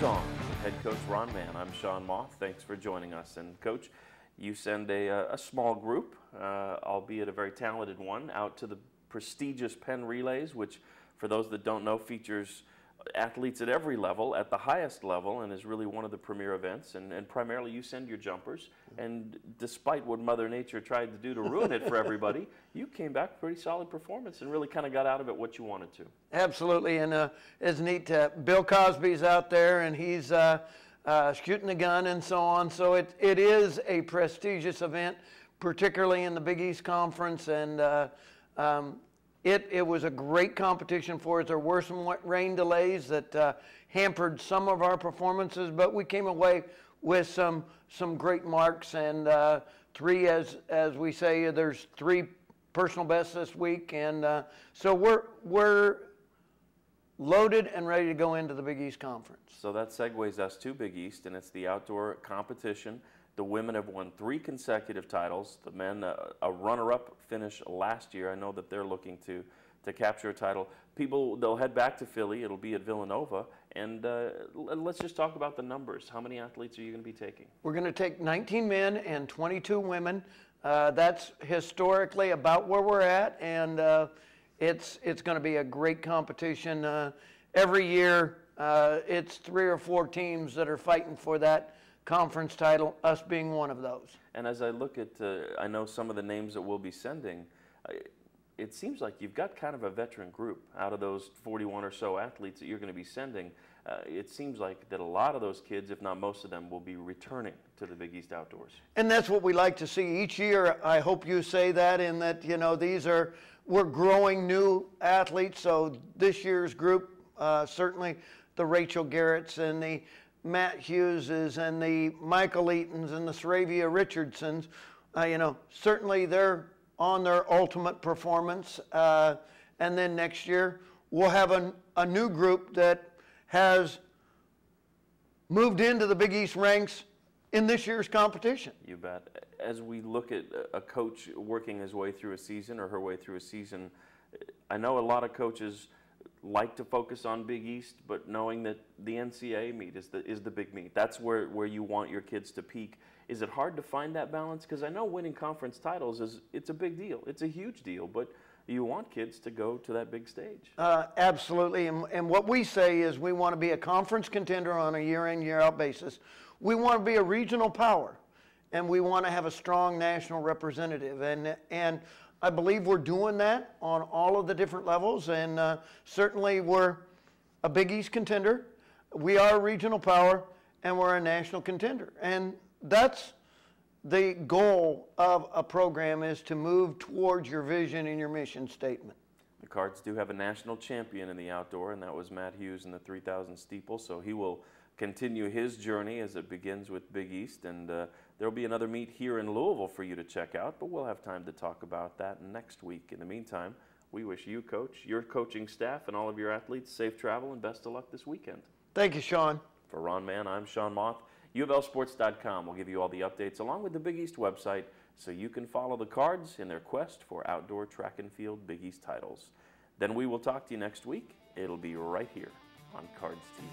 Song with head coach Ron Mann. I'm Sean Moth. Thanks for joining us. And Coach, you send a small group, albeit a very talented one, out to the prestigious Penn Relays, which, for those that don't know, features athletes at every level, at the highest level, and is really one of the premier events. And primarily you send your jumpers. And despite what Mother Nature tried to do to ruin it for everybody, you came back with a pretty solid performance and really kind of got out of it what you wanted to. Absolutely, and it's neat. Bill Cosby's out there, and he's shooting the gun and so on. So it is a prestigious event, particularly in the Big East Conference, and it was a great competition for us. There were some rain delays that hampered some of our performances, but we came away with some great marks, and three, as we say, there's 3 personal bests this week, and so we're loaded and ready to go into the Big East Conference. So that segues us to Big East, and it's the outdoor competition. The women have won 3 consecutive titles. The men, a runner-up finish last year. I know that they're looking to capture a title. They'll head back to Philly. It'll be at Villanova. And let's just talk about the numbers. How many athletes are you going to be taking? We're going to take 19 men and 22 women. That's historically about where we're at, and it's going to be a great competition. Every year, it's 3 or 4 teams that are fighting for that conference title, us being one of those. And as I look at, I know some of the names that we'll be sending, it seems like you've got kind of a veteran group out of those 41 or so athletes that you're going to be sending. It seems like that a lot of those kids, if not most of them, will be returning to the Big East Outdoors. And that's what we like to see each year. I hope you say that, in that, you know, we're growing new athletes. So this year's group, certainly the Rachel Gehrets and the Matt Hugheses and the Michael Eatons and the Saravia Richardsons, you know, certainly they're on their ultimate performance. And then next year, we'll have a new group that has moved into the Big East ranks in this year's competition. You bet. As we look at a coach working his way through a season or her way through a season, I know a lot of coaches like to focus on Big East, but knowing that the NCAA meet is the big meet. That's where you want your kids to peak. Is it hard to find that balance? Because I know winning conference titles it's a big deal. It's a huge deal, but you want kids to go to that big stage. Absolutely, and what we say is we want to be a conference contender on a year-in, year-out basis. We want to be a regional power, and we want to have a strong national representative, and I believe we're doing that on all of the different levels, and certainly we're a Big East contender, we are a regional power, and we're a national contender. And that's the goal of a program, is to move towards your vision and your mission statement. The Cards do have a national champion in the outdoor, and that was Matt Hughes in the 3,000 steeple, so he will continue his journey as it begins with Big East, and there'll be another meet here in Louisville for you to check out, but we'll have time to talk about that next week. In the meantime, we wish you, Coach, your coaching staff, and all of your athletes safe travel and best of luck this weekend. Thank you, Sean. For Ron Mann, I'm Sean Moth. UofLSports.com will give you all the updates along with the Big East website, so you can follow the Cards in their quest for outdoor track and field Big East titles. Then we will talk to you next week. It'll be right here on Cards TV.